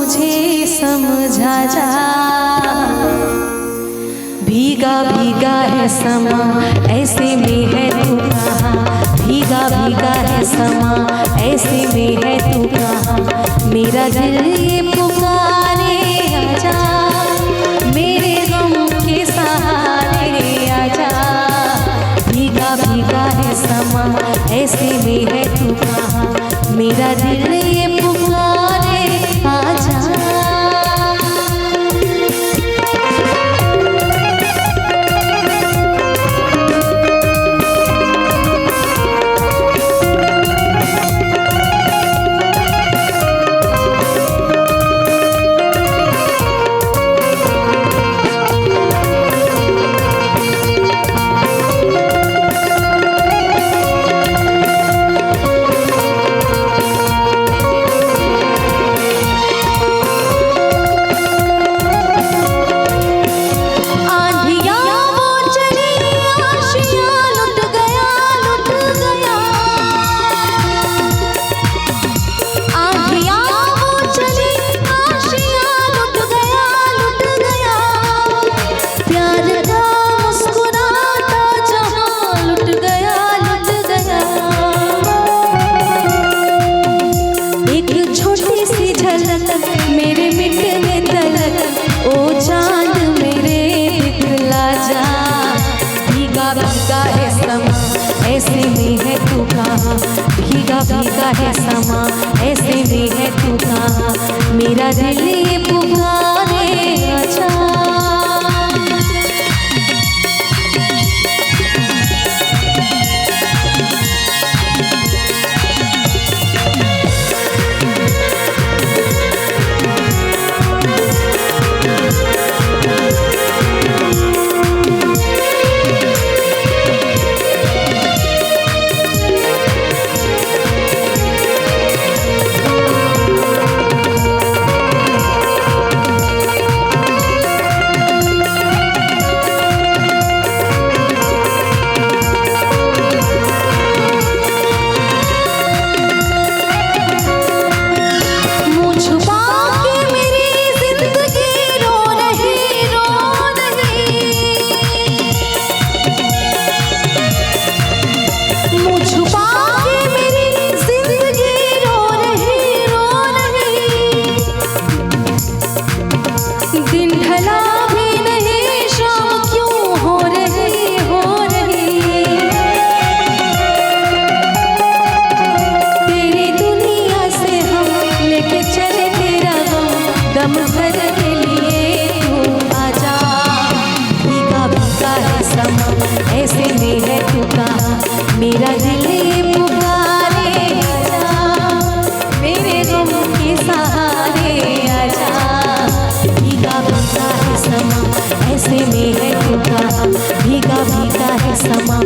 मुझे समझा जा। भीगा भीगा है समा ऐसे में है तू कहाँ, भीगा भीगा है समा ऐसे में है तू कहाँ। मेरा दिल ये पुकारे आजा, मेरे गम के सहारे आजा। भीगा भीगा है समा ऐसे में है तू कहाँ, मेरा दिल ये पुकारे आजा। मेरे मिटने तलक ओ चांद मेरे दिखला जा। भीगा भीगा है समा ऐसे में है तू कहाँ, भीगा भीगा है समा ऐसे में है तू कहाँ। मेरा दिल ये पुकारे आजा। दम भर के लिए तू आजा। भीगा भीगा है समा ऐसे में है तू कहाँ, मेरा दिल ये पुकारे आजा। मेरे गम के सहारे आजा। भीगा भीगा है समा ऐसे में है तू कहाँ, भीगा भीगा है समा